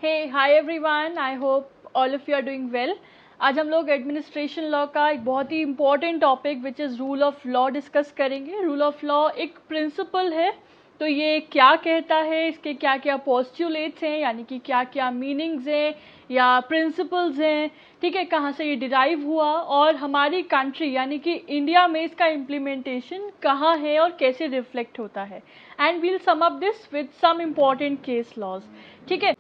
Hi everyone, I hope all of you are doing well. आज हम लोग administration law का एक बहुत ही important topic which is rule of law discuss करेंगे। रूल ऑफ लॉ एक प्रिंसिपल है, तो ये क्या कहता है, इसके क्या क्या पोस्टुलेट्स हैं, यानी कि क्या क्या मीनिंग्स हैं या प्रिंसिपल्स हैं, ठीक है, कहाँ से ये डिराइव हुआ और हमारी कंट्री यानी कि इंडिया में इसका इम्प्लीमेंटेशन कहाँ है और कैसे रिफ्लेक्ट होता है। And we'll sum up this with some important case laws, ठीक है।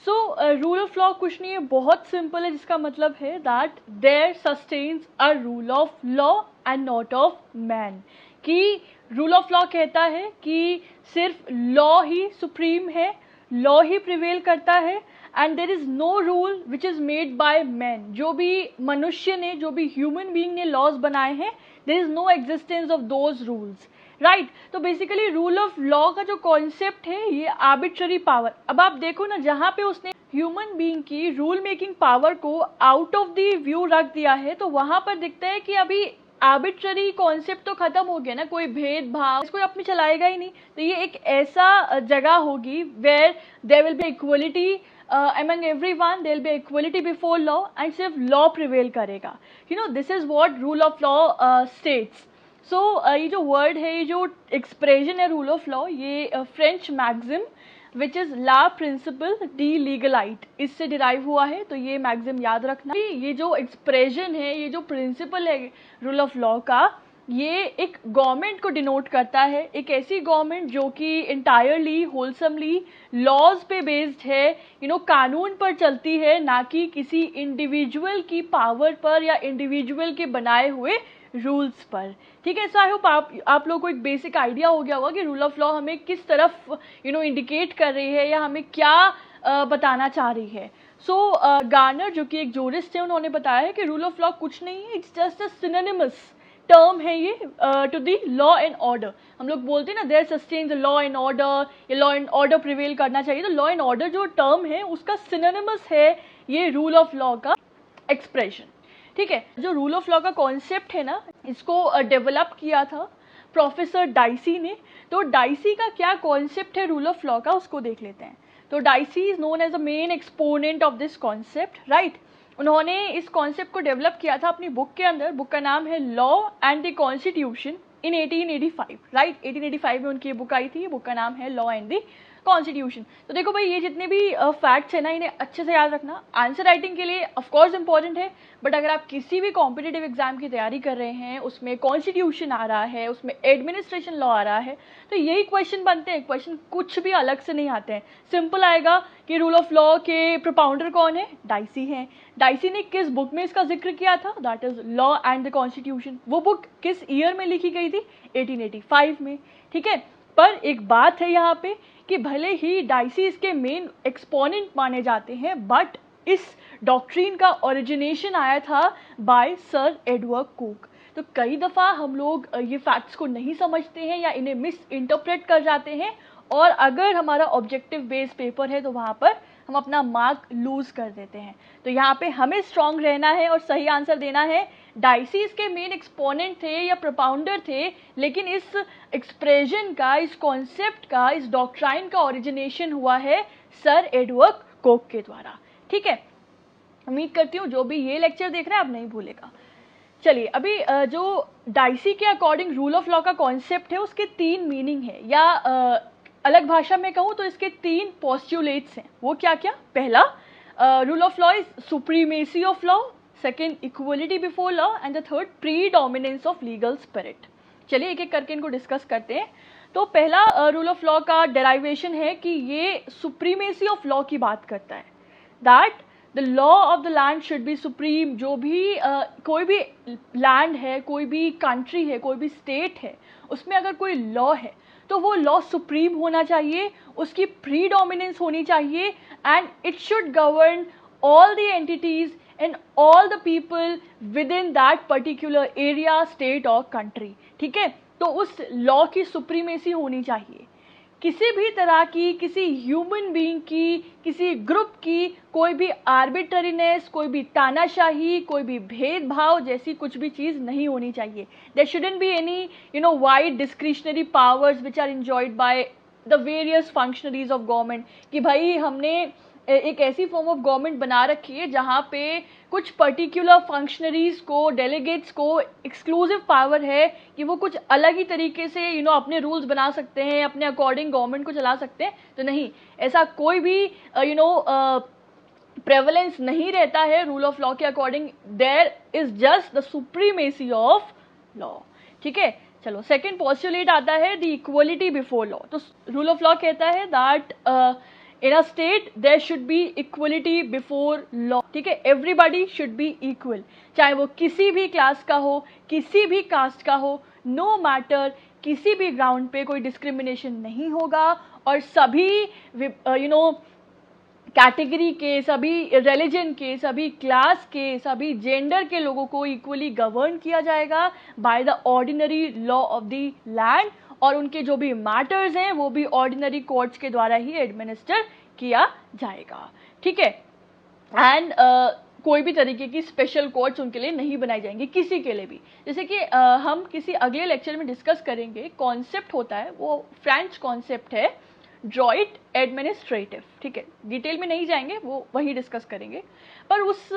सो रूल ऑफ लॉ कुछ नहीं है, बहुत सिंपल है, जिसका मतलब है that there sustains a rule of law and not of man. कि रूल ऑफ लॉ कहता है कि सिर्फ लॉ ही सुप्रीम है, लॉ ही प्रिवेल करता है and there is no rule which is made by man. जो भी मनुष्य ने, जो भी ह्यूमन बीइंग ने लॉज बनाए हैं, there is no existence of those rules, right. तो बेसिकली रूल ऑफ लॉ का जो कॉन्सेप्ट है ये आर्बिट्ररी पावर। अब आप देखो ना, जहाँ पे उसने ह्यूमन बीइंग की रूल मेकिंग पावर को आउट ऑफ द व्यू रख दिया है, तो वहाँ पर दिखता है कि अभी आर्बिट्ररी कॉन्सेप्ट तो खत्म हो गया ना, कोई भेदभाव कोई अपनी चलाएगा ही नहीं। तो ये एक ऐसा जगह होगी where there will be equality among everyone, there will be equality before law and सिर्फ law prevail करेगा। You know, this is what rule of law states. So ये जो वर्ड है, ये जो एक्सप्रेशन है रूल ऑफ लॉ, ये French maxim which is ला प्रिंसिपल डी लीगलाइट, इससे डिराइव हुआ है। तो ये मैक्सिम याद रखना। ये जो एक्सप्रेशन है, ये जो प्रिंसिपल है रूल ऑफ लॉ का, ये एक गवर्नमेंट को डिनोट करता है, एक ऐसी गवर्नमेंट जो कि इंटायरली होलसमली लॉज पे बेस्ड है, यू नो, कानून पर चलती है, ना कि किसी इंडिविजुअल की पावर पर या इंडिविजुअल के बनाए हुए रूल्स पर, ठीक है। सो आई होप आप लोगों को एक बेसिक आइडिया हो गया होगा कि रूल ऑफ लॉ हमें किस तरफ इंडिकेट कर रही है या हमें क्या बताना चाह रही है। सो गार्नर जो कि एक जूरिस्ट है, उन्होंने बताया है कि रूल ऑफ लॉ कुछ नहीं है, it's just a synonymous term है ये to the law and order. हम लोग बोलते हैं ना, there sustain the law and order, ये लॉ एंड ऑर्डर प्रिवेल करना चाहिए। तो लॉ एंड ऑर्डर जो टर्म है उसका सिनोनिमस है ये रूल ऑफ लॉ का एक्सप्रेशन, ठीक है। जो रूल ऑफ लॉ का कॉन्सेप्ट है ना, इसको डेवलप किया था प्रोफेसर डाइसी ने। तो डाइसी का क्या कॉन्सेप्ट है रूल ऑफ लॉ का, उसको देख लेते हैं। तो Dicey is known as a main exponent of this concept, right. उन्होंने इस कॉन्सेप्ट को डेवलप किया था अपनी बुक के अंदर। बुक का नाम है law and the constitution in 1885, right. 1885 में उनकी ये बुक आई थी। बुक का नाम है लॉ एंड द कॉन्स्टिट्यूशन। तो देखो भाई, ये जितने भी फैक्ट्स है ना, इन्हें अच्छे से याद रखना। आंसर राइटिंग के लिए ऑफकोर्स इंपॉर्टेंट है, बट अगर आप किसी भी कॉम्पिटिटिव एग्जाम की तैयारी कर रहे हैं, उसमें कॉन्स्टिट्यूशन आ रहा है, उसमें एडमिनिस्ट्रेशन लॉ आ रहा है, तो यही क्वेश्चन बनते हैं। क्वेश्चन कुछ भी अलग से नहीं आते हैं। सिंपल आएगा कि रूल ऑफ लॉ के प्रोपाउंडर कौन है, डाइसी हैं। डाइसी ने किस बुक में इसका जिक्र किया था, that is law and the constitution. वो बुक किस ईयर में लिखी गई थी, 1885 में, ठीक है। पर एक बात है यहाँ पे कि भले ही डाइसी इसके मेन एक्सपोनेंट माने जाते हैं, बट इस डॉक्ट्रीन का ओरिजिनेशन आया था बाय सर एडवर्ड कुक। तो कई दफ़ा हम लोग ये फैक्ट्स को नहीं समझते हैं या इन्हें मिस इंटरप्रेट कर जाते हैं, और अगर हमारा ऑब्जेक्टिव बेस्ड पेपर है तो वहाँ पर हम अपना मार्क लूज कर देते हैं। तो यहाँ पे हमें स्ट्रांग रहना है और सही आंसर देना है। डाइसी इसके मेन एक्सपोनेंट थे या प्रोपाउंडर थे, लेकिन इस एक्सप्रेशन का, इस कॉन्सेप्ट का, इस डॉक्ट्राइन का ओरिजिनेशन हुआ है सर एडवर्ड कुक के द्वारा, ठीक है। उम्मीद करती हूँ जो भी ये लेक्चर देख रहा है अब नहीं भूलेगा। चलिए, अभी जो डाइसी के अकॉर्डिंग रूल ऑफ लॉ का कॉन्सेप्ट है, उसके 3 मीनिंग है, या अलग भाषा में कहूँ तो इसके 3 पोस्टुलेट्स हैं। वो क्या क्या? पहला, rule of law is supremacy of law, second equality before law, and the third predominance of legal spirit. चलिए एक एक करके इनको डिस्कस करते हैं। तो पहला रूल ऑफ लॉ का डेराइवेशन है कि ये सुप्रीमेसी ऑफ लॉ की बात करता है, that the law of the land should be supreme. जो भी कोई भी लैंड है, कोई भी कंट्री है, कोई भी स्टेट है, उसमें अगर कोई लॉ है तो वो लॉ सुप्रीम होना चाहिए, उसकी प्रीडोमिनेंस होनी चाहिए, and it should govern all the entities and all the people with in that particular area, state और कंट्री, ठीक है। तो उस लॉ की सुप्रीमेसी होनी चाहिए। किसी भी तरह की, किसी ह्यूमन बीइंग की, किसी ग्रुप की कोई भी आर्बिट्ररीनेस, कोई भी तानाशाही, कोई भी भेदभाव जैसी कुछ भी चीज़ नहीं होनी चाहिए। There shouldn't be any wide discretionary powers which are enjoyed by the various functionaries of government, कि भाई हमने एक ऐसी फॉर्म ऑफ गवर्नमेंट बना रखी है जहाँ पे कुछ पर्टिकुलर फंक्शनरीज को, डेलीगेट्स को एक्सक्लूसिव पावर है कि वो कुछ अलग ही तरीके से अपने रूल्स बना सकते हैं, अपने अकॉर्डिंग गवर्नमेंट को चला सकते हैं। तो नहीं, ऐसा कोई भी प्रेवलेंस नहीं रहता है रूल ऑफ लॉ के according. There is just the supremacy of law. ठीक है, चलो सेकंड पॉस्टुलेट आता है द इक्वलिटी बिफोर लॉ। तो रूल ऑफ लॉ कहता है that in a state there should be equality before law. ठीक है, एवरीबॉडी शुड बी इक्वल, चाहे वो किसी भी क्लास का हो, किसी भी कास्ट का हो, नो मैटर, किसी भी ग्राउंड पे कोई डिस्क्रिमिनेशन नहीं होगा और सभी कैटेगरी के, सभी रिलीजन के, सभी क्लास के, सभी जेंडर के लोगों को इक्वली गवर्न किया जाएगा by the ordinary law of the land, और उनके जो भी मैटर्स हैं वो भी ऑर्डिनरी कोर्ट्स के द्वारा ही एडमिनिस्टर किया जाएगा। ठीक है, एंड कोई भी तरीके की स्पेशल कोर्ट्स उनके लिए नहीं बनाई जाएंगी, किसी के लिए भी। जैसे कि हम किसी अगले लेक्चर में डिस्कस करेंगे, कॉन्सेप्ट होता है वो फ्रेंच कॉन्सेप्ट है ड्रॉइट एडमिनिस्ट्रेटिव। ठीक है, डिटेल में नहीं जाएंगे, वो वही डिस्कस करेंगे। पर उस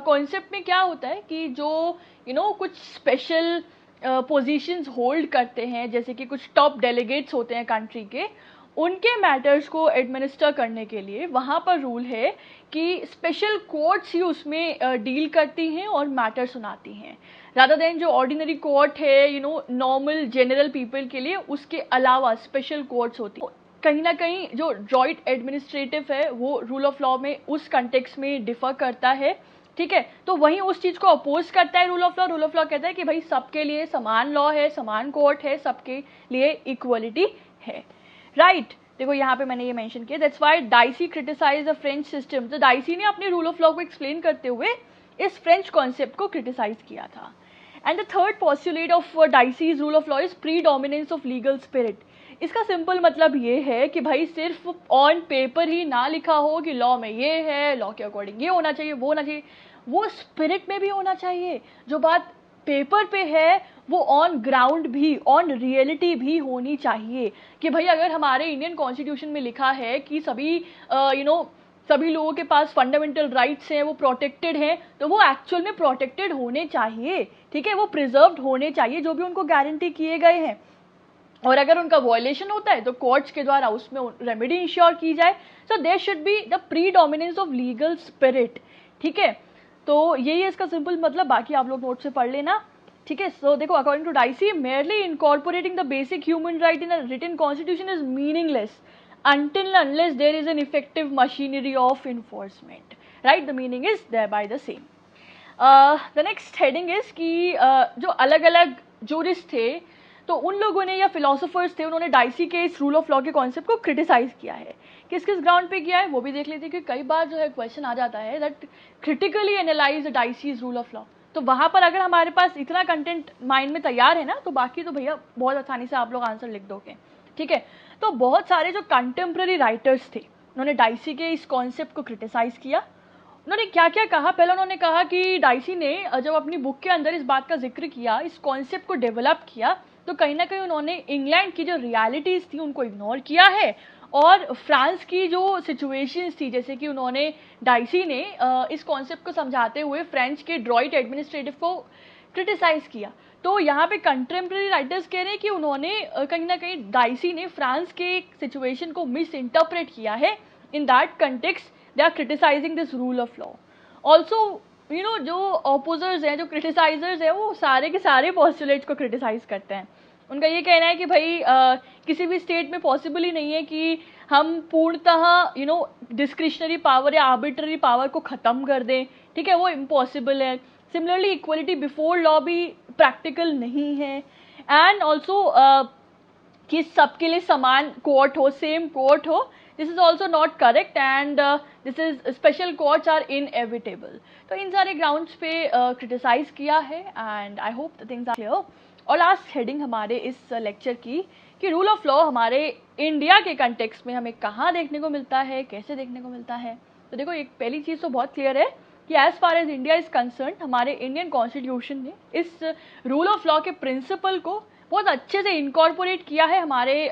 कॉन्सेप्ट में क्या होता है कि जो कुछ स्पेशल पोजीशंस होल्ड करते हैं, जैसे कि कुछ टॉप डेलीगेट्स होते हैं कंट्री के, उनके मैटर्स को एडमिनिस्टर करने के लिए वहाँ पर रूल है कि स्पेशल कोर्ट्स ही उसमें डील करती हैं और मैटर सुनाती हैं, रादर देन जो ऑर्डिनरी कोर्ट है नॉर्मल जनरल पीपल के लिए, उसके अलावा स्पेशल कोर्ट्स होती हैं। कहीं ना कहीं जो जॉइंट एडमिनिस्ट्रेटिव है वो रूल ऑफ लॉ में उस कंटेक्स्ट में डिफर करता है। ठीक है, तो वहीं उस चीज़ को अपोज करता है rule of law. Rule of law कहता है कि भाई सबके लिए समान लॉ है, समान कोर्ट है, सबके लिए इक्वलिटी है। राइट, देखो यहाँ पे मैंने ये मेंशन किया, that's why Dicey criticise the French system. तो डाइसी ने अपने रूल ऑफ लॉ को एक्सप्लेन करते हुए इस फ्रेंच कॉन्सेप्ट को क्रिटिसाइज किया था। And the third postulate of Dicey's rule of law is predominance of legal spirit. इसका सिंपल मतलब ये है कि भाई सिर्फ ऑन पेपर ही ना लिखा हो कि लॉ में ये है, लॉ के अकॉर्डिंग ये होना चाहिए, वो होना चाहिए, वो स्पिरिट में भी होना चाहिए। जो बात पेपर पे है वो ऑन ग्राउंड भी, ऑन रियलिटी भी होनी चाहिए कि भाई अगर हमारे इंडियन कॉन्स्टिट्यूशन में लिखा है कि सभी सभी लोगों के पास फंडामेंटल राइट्स हैं, वो प्रोटेक्टेड हैं, तो वो एक्चुअल में प्रोटेक्टेड होने चाहिए। ठीक है, वो प्रिजर्व्ड होने चाहिए जो भी उनको गारंटी किए गए हैं, और अगर उनका वायलेशन होता है तो कोर्ट्स के द्वारा उसमें रेमेडी इंश्योर की जाए। So there should be the predominance of legal spirit. ठीक है, तो यही है इसका सिंपल मतलब, बाकी आप लोग नोट से पढ़ लेना। ठीक है, सो देखो according to Dicey, merely incorporating the basic human right in a written constitution is meaningless until unless there is an effective machinery of enforcement. Right, the meaning is thereby the same. The next heading is कि जो अलग अलग jurist थे तो उन लोगों ने या फिलोसोफर्स थे, उन्होंने डाइसी के इस रूल ऑफ लॉ के कॉन्सेप्ट को क्रिटिसाइज किया है। किस किस ग्राउंड पे किया है वो भी देख लेते हैं, कि कई बार जो है क्वेश्चन आ जाता है that critically analyse Dicey's rule of law. तो वहाँ पर अगर हमारे पास इतना कंटेंट माइंड में तैयार है ना, तो बाकी तो भैया बहुत आसानी से आप लोग आंसर लिख दोगे। ठीक है, तो बहुत सारे जो कंटेम्प्रेरी राइटर्स थे उन्होंने डाइसी के इस कॉन्सेप्ट को क्रिटिसाइज किया। उन्होंने क्या क्या कहा, पहले उन्होंने कहा कि डाइसी ने जब अपनी बुक के अंदर इस बात का जिक्र किया, इस कॉन्सेप्ट को डेवलप किया, तो कहीं ना कहीं उन्होंने इंग्लैंड की जो रियलिटीज़ थी उनको इग्नोर किया है, और फ्रांस की जो सिचुएशंस थी, जैसे कि उन्होंने डाइसी ने इस कॉन्सेप्ट को समझाते हुए फ्रेंच के ड्रॉइट एडमिनिस्ट्रेटिव को क्रिटिसाइज किया। तो यहाँ पे कंटेम्प्रेरी राइटर्स कह रहे हैं कि उन्होंने कहीं ना कहीं डाइसी ने फ्रांस के सिचुएशन को मिस इंटरप्रेट किया है। In that context they are criticising this rule of law. Also जो ऑपोजर्स हैं, जो क्रिटिसाइजर्स हैं, वो सारे के सारे पॉस्टुलेट्स को क्रिटिसाइज करते हैं। उनका ये कहना है कि भाई किसी भी स्टेट में पॉसिबल ही नहीं है कि हम पूर्णतः डिस्क्रिशनरी पावर या आर्बिट्ररी पावर को ख़त्म कर दें। ठीक है, वो इम्पॉसिबल है। सिमिलरली इक्वलिटी बिफोर लॉ भी प्रैक्टिकल नहीं है, एंड ऑल्सो कि सबके लिए समान कोर्ट हो, सेम कोर्ट हो, this is also not correct, and this is special courts are inevitable. तो इन सारे ग्राउंड्स पे क्रिटिसाइज किया है, and I hope the things are clear. और लास्ट हेडिंग हमारे इस लेक्चर की कि रूल ऑफ लॉ हमारे इंडिया के कंटेक्स्ट में हमें कहाँ देखने को मिलता है, कैसे देखने को मिलता है। तो देखो एक पहली चीज़ तो बहुत क्लियर है कि as far as India is concern, हमारे इंडियन कॉन्स्टिट्यूशन ने इस रूल ऑफ लॉ के प्रिंसिपल को बहुत अच्छे से इनकॉर्पोरेट किया है हमारे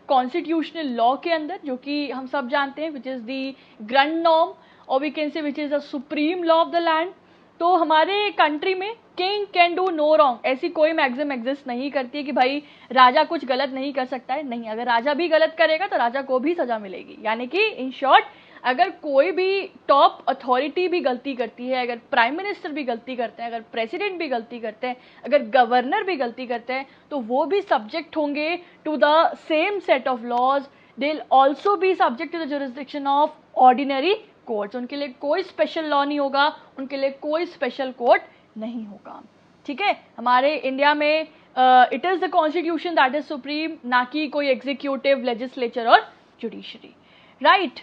कॉन्स्टिट्यूशनल लॉ के अंदर, जो कि हम सब जानते हैं which is the grand norm और we can say which is the supreme law of the land. तो हमारे कंट्री में king can do no wrong, ऐसी कोई मैक्सिम एग्जिस्ट नहीं करती है कि भाई राजा कुछ गलत नहीं कर सकता है। नहीं, अगर राजा भी गलत करेगा तो राजा को भी सजा मिलेगी। यानी कि इन शॉर्ट, अगर कोई भी टॉप अथॉरिटी भी गलती करती है, अगर प्राइम मिनिस्टर भी गलती करते हैं, अगर प्रेसिडेंट भी गलती करते हैं, अगर गवर्नर भी गलती करते हैं, तो वो भी सब्जेक्ट होंगे to the same set of laws. They will also be subject to the jurisdiction of ordinary courts. उनके लिए कोई स्पेशल लॉ नहीं होगा, उनके लिए कोई स्पेशल कोर्ट नहीं होगा। ठीक है, हमारे इंडिया में it is the constitution that is supreme, ना कि कोई एग्जीक्यूटिव, लेजिस्लेचर और जुडिशरी। राइट,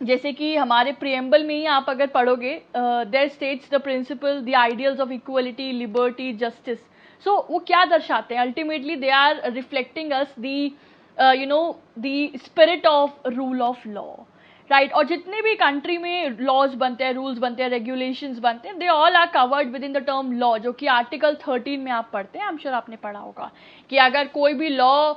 जैसे कि हमारे प्रियम्बल में ही आप अगर पढ़ोगे, there states the principle, the ideals of equality, liberty, justice. So वो क्या दर्शाते हैं? Ultimately they are reflecting us the the spirit of rule of law. Right, और जितने भी कंट्री में लॉज बनते हैं, रूल्स बनते हैं, रेगुलेशंस बनते हैं, they all are covered within the term law, जो कि आर्टिकल 13 में आप पढ़ते हैं। आई एम श्योर आपने पढ़ा होगा कि अगर कोई भी लॉ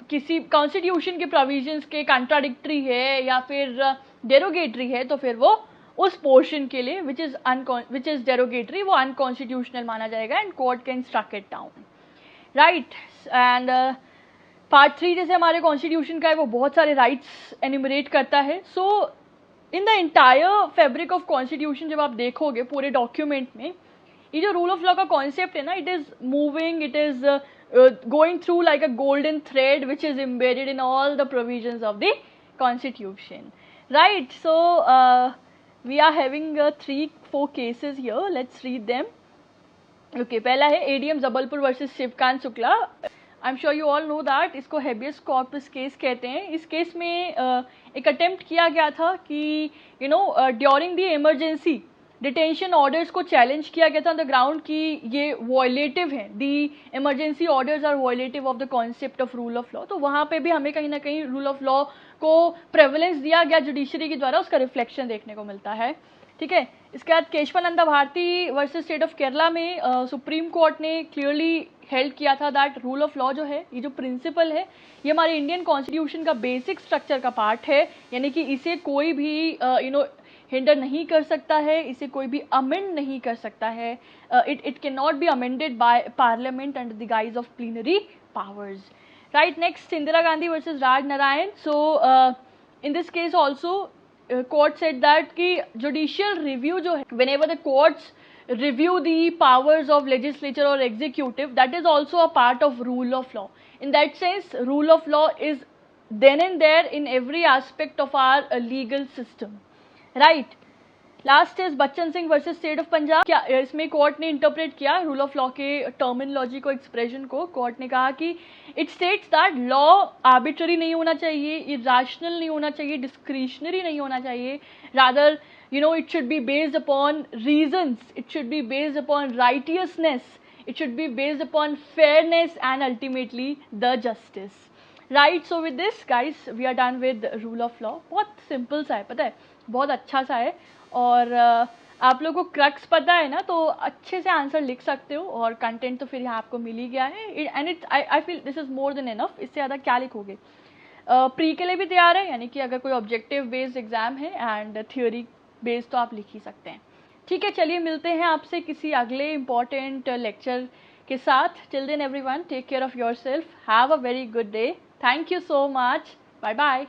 किसी कॉन्स्टिट्यूशन के प्रोविजंस के कंट्राडिक्टरी है या फिर डेरोगेटरी है, तो फिर वो उस पोर्शन के लिए विच इज डेरोगेटरी, वो अनकॉन्स्टिट्यूशनल माना जाएगा and court can struck it down. Right, and part 3 जैसे हमारे कॉन्स्टिट्यूशन का है, वो बहुत सारे राइट्स एन्यूमरेट करता है। So in the entire fabric of constitution जब आप देखोगे पूरे डॉक्यूमेंट में, ये जो रूल ऑफ लॉ का कॉन्सेप्ट है ना, it is moving, it is going through like a golden thread which is embedded in all the provisions of the constitution. Right, so we are having 3-4 cases here. Let's read them. Okay, पहला है ADM Jabalpur versus Shivkant Shukla. I am sure you all know that इसको habeas corpus case कहते हैं। इस case में एक attempt किया गया था कि during the emergency detention orders को चैलेंज किया गया था ऑन द ग्राउंड कि ये वॉयलेटिव हैं, the emergency orders are violative of the concept of rule of law. तो वहाँ पे भी हमें कहीं ना कहीं रूल ऑफ लॉ को प्रेवलेंस दिया गया जुडिशरी के द्वारा, उसका रिफ्लेक्शन देखने को मिलता है। ठीक है, इसके बाद Kesavananda Bharati versus state of Kerala में सुप्रीम कोर्ट ने क्लियरली हेल्ड किया था दैट रूल ऑफ लॉ जो है, ये जो प्रिंसिपल है, ये हमारे इंडियन कॉन्स्टिट्यूशन का बेसिक स्ट्रक्चर का पार्ट है। यानी कि इसे कोई भी हिंडर नहीं कर सकता है, इसे कोई भी अमेंड नहीं कर सकता है। It can not be amended by parliament under the guys of plenary powers. Right, next Indira Gandhi versus Raj Narayan. So in this case also court said that कि जुडिशियल रिव्यू जो है, when ever the courts review the powers of legislature or executive, that is also a part of rule of law. In that sense, rule of law is then and there in every aspect of our legal system. Right. Last is Bachchan Singh versus state of Punjab. क्या इसमें court ने interpret किया rule of law के terminology को, expression को। Court ने कहा कि it states that law arbitrary नहीं होना चाहिए, इरैशनल नहीं होना चाहिए, डिस्क्रिशनरी नहीं होना चाहिए, rather it should be based upon reasons, it should be based upon righteousness, it should be based upon fairness and ultimately the justice. Right, so with this guys we are done with rule of law. बहुत simple सा है, पता है, बहुत अच्छा सा है, और आप लोगों को क्रक्स पता है ना, तो अच्छे से आंसर लिख सकते हो, और कंटेंट तो फिर यहाँ आपको मिल ही गया है। And it I feel this is more than enough. इससे ज़्यादा क्या लिखोगे? प्री के लिए भी तैयार है, यानी कि अगर कोई ऑब्जेक्टिव बेस्ड एग्जाम है एंड थियोरी बेस्ड तो आप लिख ही सकते हैं। ठीक है, चलिए मिलते हैं आपसे किसी अगले इम्पॉर्टेंट लेक्चर के साथ। Till then everyone, take care of yourself, have a very good day, thank you so much, bye bye.